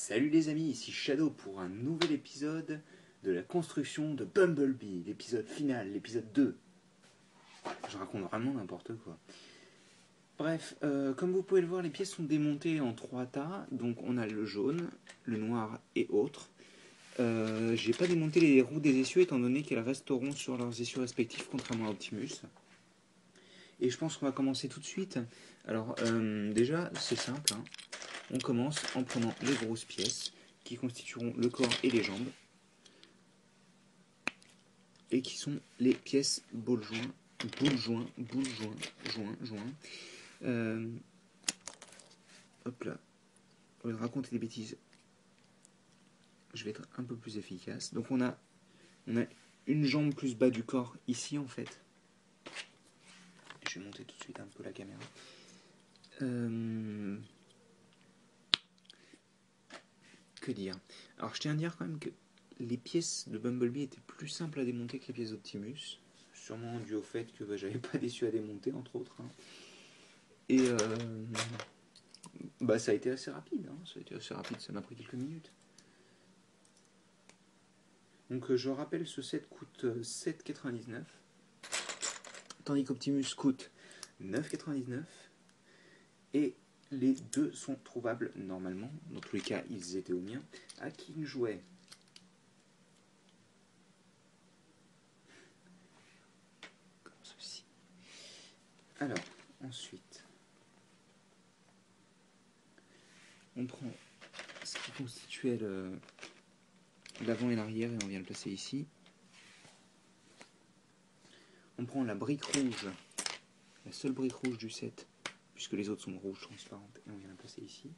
Salut les amis, ici Shadow pour un nouvel épisode de la construction de Bumblebee, l'épisode final, l'épisode 2. Je raconte vraiment n'importe quoi. Bref, comme vous pouvez le voir, les pièces sont démontées en 3 tas. Donc on a le jaune, le noir et autres. J'ai pas démonté les roues des essieux étant donné qu'elles resteront sur leurs essieux respectifs contrairement à Optimus. Et je pense qu'on va commencer tout de suite. Alors déjà c'est simple, hein. On commence en prenant les grosses pièces qui constitueront le corps et les jambes et qui sont les pièces boule joint. Hop là, au lieu de raconter des bêtises, je vais être un peu plus efficace. Donc on a une jambe plus bas du corps ici en fait. Je vais monter tout de suite un peu la caméra. Que dire? Alors je tiens à dire quand même que les pièces de Bumblebee étaient plus simples à démonter que les pièces d'Optimus, sûrement dû au fait que j'avais pas d'essieu à démonter entre autres, hein. Et ça a été assez rapide, ça m'a pris quelques minutes. Donc je rappelle, ce set coûte 7,99 tandis qu'Optimus coûte 9,99 et les deux sont trouvables normalement, dans tous les cas ils étaient au mien, à King Jouet. Comme ceci. Alors, ensuite, on prend ce qui constituait l'avant et l'arrière et on vient le placer ici. On prend la brique rouge, la seule brique rouge du set, puisque les autres sont rouges transparentes, et on vient la placer ici.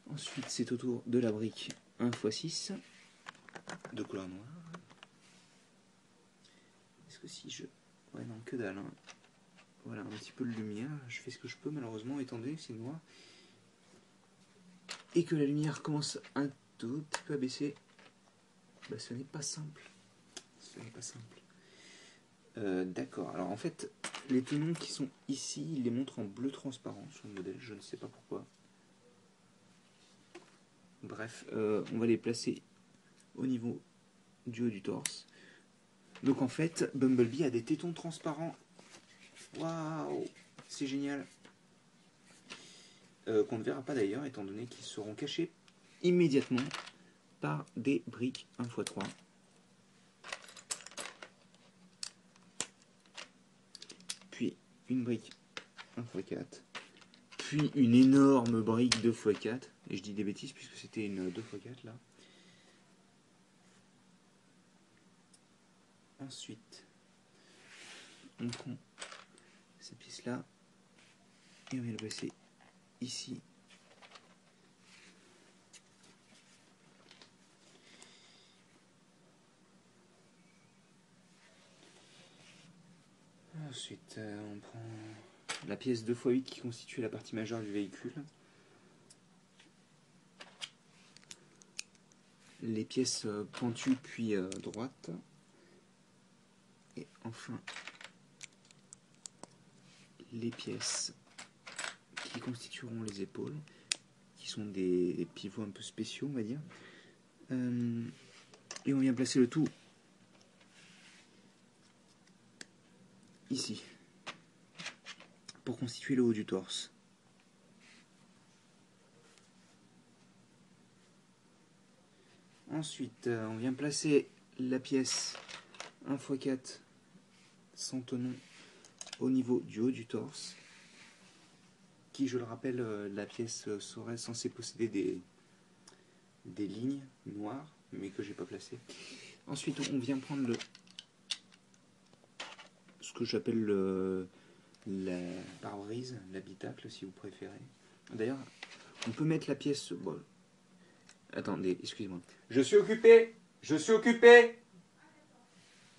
Ensuite, c'est au tour de la brique 1x6, de couleur noire. Est-ce que si je... Ouais, non, que dalle, hein. Voilà, un petit peu de lumière. Je fais ce que je peux, malheureusement, étant donné que c'est noir. Et que la lumière commence un tout petit peu à baisser. Ce n'est pas simple. D'accord, alors en fait, les tenons qui sont ici, ils les montrent en bleu transparent sur le modèle, je ne sais pas pourquoi. Bref, on va les placer au niveau du haut du torse. Donc en fait, Bumblebee a des tétons transparents. Waouh, c'est génial. Qu'on ne verra pas d'ailleurs, étant donné qu'ils seront cachés immédiatement par des briques 1x3. Puis une brique 1x4. Puis une énorme brique 2x4. Et je dis des bêtises puisque c'était une 2x4 là. Ensuite, on prend cette pièce là et on vient le placer ici. Ensuite, on prend la pièce 2x8 qui constitue la partie majeure du véhicule. Les pièces pentues puis droites. Et enfin, les pièces qui constitueront les épaules, qui sont des pivots un peu spéciaux, on va dire. Et on vient placer le tout ici, pour constituer le haut du torse. Ensuite, on vient placer la pièce 1x4 sans tenon au niveau du haut du torse, qui, je le rappelle, la pièce serait censée posséder des lignes noires, mais que j'ai pas placées. Ensuite, on vient prendre ce que j'appelle la pare-brise, l'habitacle si vous préférez. D'ailleurs, on peut mettre la pièce... Bon, attendez, excusez-moi. Je suis occupé.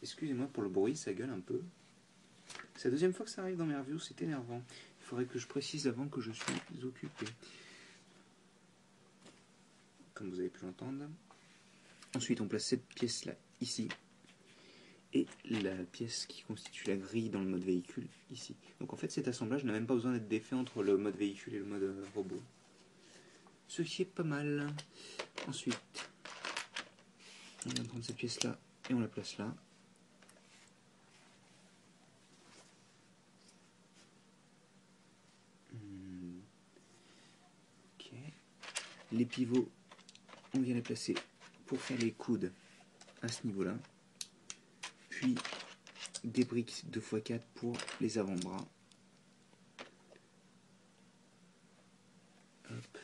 Excusez-moi pour le bruit, ça gueule un peu. C'est la deuxième fois que ça arrive dans mes reviews, c'est énervant. Il faudrait que je précise avant que je suis occupé. Comme vous avez pu l'entendre. Ensuite, on place cette pièce-là ici. Et la pièce qui constitue la grille dans le mode véhicule ici. Donc en fait, cet assemblage n'a même pas besoin d'être défait entre le mode véhicule et le mode robot. ce qui est pas mal. Ensuite, on va prendre cette pièce là et on la place là. Ok. Les pivots, on vient les placer pour faire les coudes à ce niveau-là. Puis des briques 2x4 pour les avant-bras. Hop.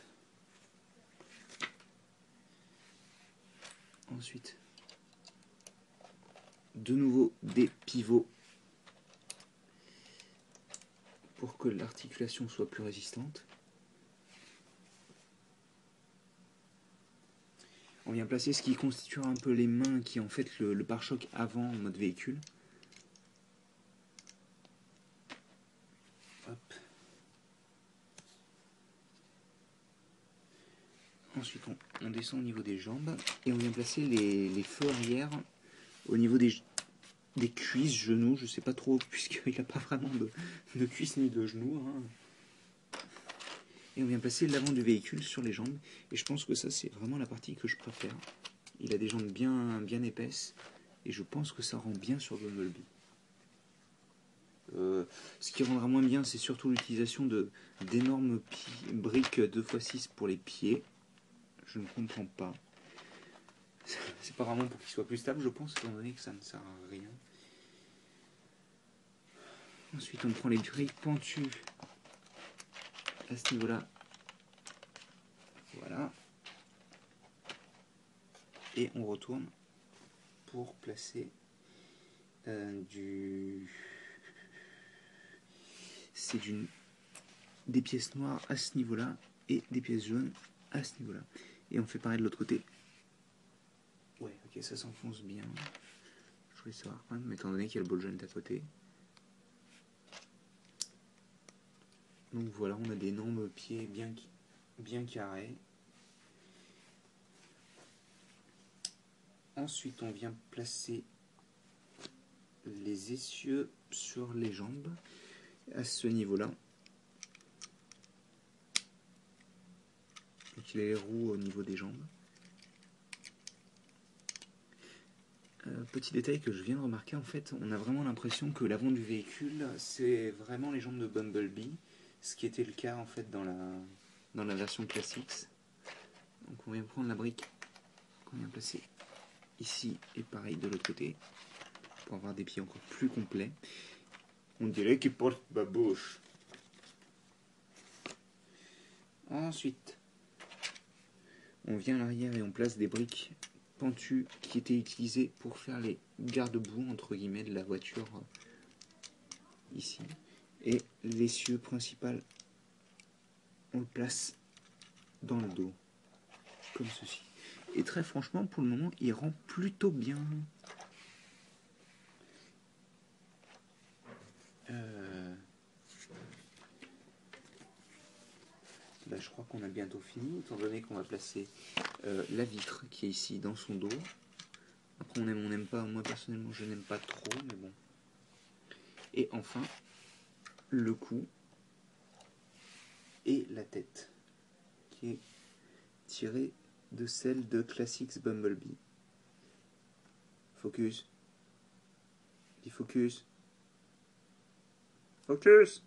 Ensuite, de nouveau des pivots pour que l'articulation soit plus résistante. On vient placer ce qui constituera un peu les mains, qui est en fait le pare-choc avant en mode véhicule. Hop. Ensuite, on descend au niveau des jambes et on vient placer les feux arrière au niveau des cuisses, genoux, je sais pas trop, puisqu'il n'a pas vraiment de cuisses ni de genoux. Hein. Et on vient placer l'avant du véhicule sur les jambes. Et je pense que ça, c'est vraiment la partie que je préfère. Il a des jambes bien épaisses. Et je pense que ça rend bien sur Bumblebee. Ce qui rendra moins bien, c'est surtout l'utilisation d'énormes briques 2x6 pour les pieds. Je ne comprends pas. C'est pas vraiment pour qu'il soit plus stable, je pense, étant donné que ça ne sert à rien. Ensuite, on prend les briques pentues à ce niveau-là. Voilà. Et on retourne pour placer des pièces noires à ce niveau-là et des pièces jaunes à ce niveau-là. Et on fait pareil de l'autre côté. Ouais, ok, ça s'enfonce bien. Je voulais savoir quand même, étant donné qu'il y a le bol jaune à côté. Donc voilà, on a des énormes pieds bien carrés. Ensuite, on vient placer les essieux sur les jambes à ce niveau-là. Donc il a les roues au niveau des jambes. Petit détail que je viens de remarquer, en fait, on a vraiment l'impression que l'avant du véhicule, c'est vraiment les jambes de Bumblebee, ce qui était le cas en fait dans la version classique. Donc on vient prendre la brique qu'on vient placer ici et pareil de l'autre côté pour avoir des pieds encore plus complets. On dirait qu'il porte babouche. Ensuite, on vient à l'arrière et on place des briques pentues qui étaient utilisées pour faire les garde-boue entre guillemets de la voiture ici. Et l'essieu principal, on le place dans le dos, comme ceci. Et très franchement, pour le moment, il rend plutôt bien. Là, je crois qu'on a bientôt fini, étant donné qu'on va placer la vitre qui est ici dans son dos. Après, on n'aime pas. Moi, personnellement, je n'aime pas trop, mais bon. Et enfin, le cou et la tête, qui est tirée de celle de Classics Bumblebee. Focus. Dis focus. Focus.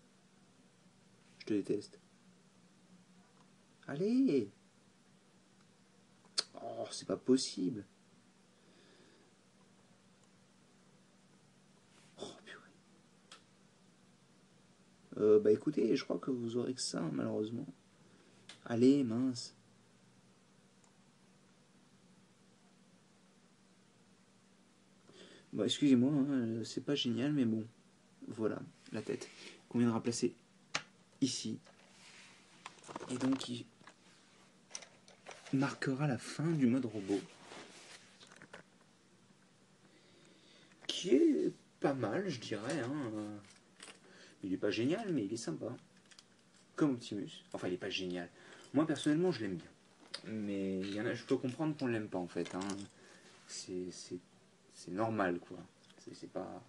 Je te déteste. Allez. Oh, c'est pas possible. Oh, purée. Bah écoutez, je crois que vous aurez que ça, malheureusement. Allez, mince. Bon, excusez-moi, hein, c'est pas génial, mais bon. Voilà, la tête. Qu'on viendra placer ici. Et donc, qui marquera la fin du mode robot. Qui est pas mal, je dirais. Hein. Il est pas génial, mais il est sympa. Comme Optimus. Enfin, il est pas génial. Moi, personnellement, je l'aime bien. Mais il y en a, je peux comprendre qu'on l'aime pas, en fait. Hein. C'est normal, quoi. C'est pas...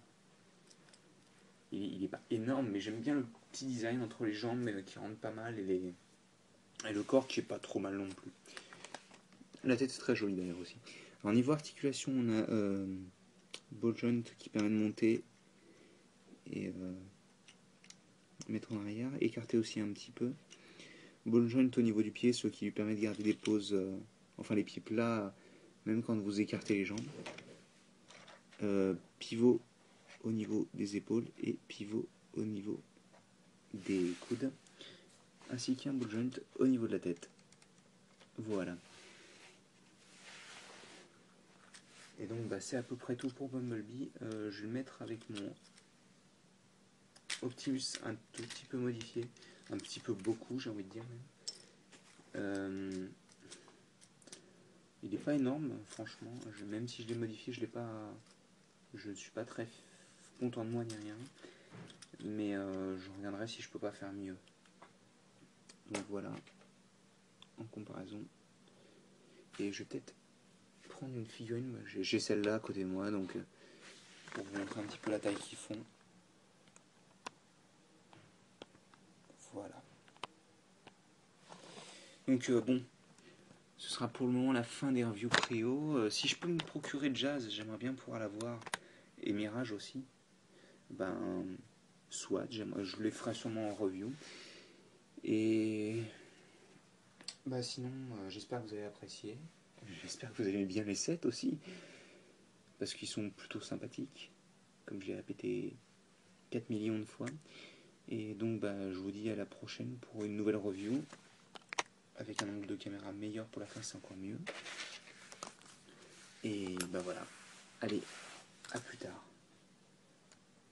Il est pas énorme, mais j'aime bien le petit design entre les jambes qui rendent pas mal et Et le corps qui est pas trop mal non plus. La tête est très jolie d'ailleurs aussi. Alors niveau articulation, on a ball joint qui permet de monter et mettre en arrière, écarter aussi un petit peu. Ball joint au niveau du pied, ce qui lui permet de garder des poses, enfin les pieds plats, même quand vous écartez les jambes. Pivot au niveau des épaules et pivot au niveau des coudes, ainsi qu'un ball joint au niveau de la tête. Voilà. Et donc c'est à peu près tout pour Bumblebee. Je vais le mettre avec mon Optimus un tout petit peu modifié, un petit peu beaucoup j'ai envie de dire même. Il n'est pas énorme franchement, même si je l'ai modifié, je ne suis pas très content de moi ni rien, mais je regarderai si je peux pas faire mieux. Donc voilà, en comparaison. Et je vais peut-être prendre une figurine, j'ai celle-là à côté de moi, donc pour vous montrer un petit peu la taille qu'ils font. Voilà. Donc bon, ce sera pour le moment la fin des reviews Cryo. Si je peux me procurer Jazz, j'aimerais bien pouvoir l'avoir. Et Mirage aussi. Soit, je les ferai sûrement en review. Et sinon, j'espère que vous avez apprécié. J'espère que vous aimez bien les sets aussi. Parce qu'ils sont plutôt sympathiques. Comme je l'ai répété 4 millions de fois. Et donc je vous dis à la prochaine pour une nouvelle review. Avec un angle de caméra meilleur pour la fin, c'est encore mieux. Et voilà. Allez, à plus tard.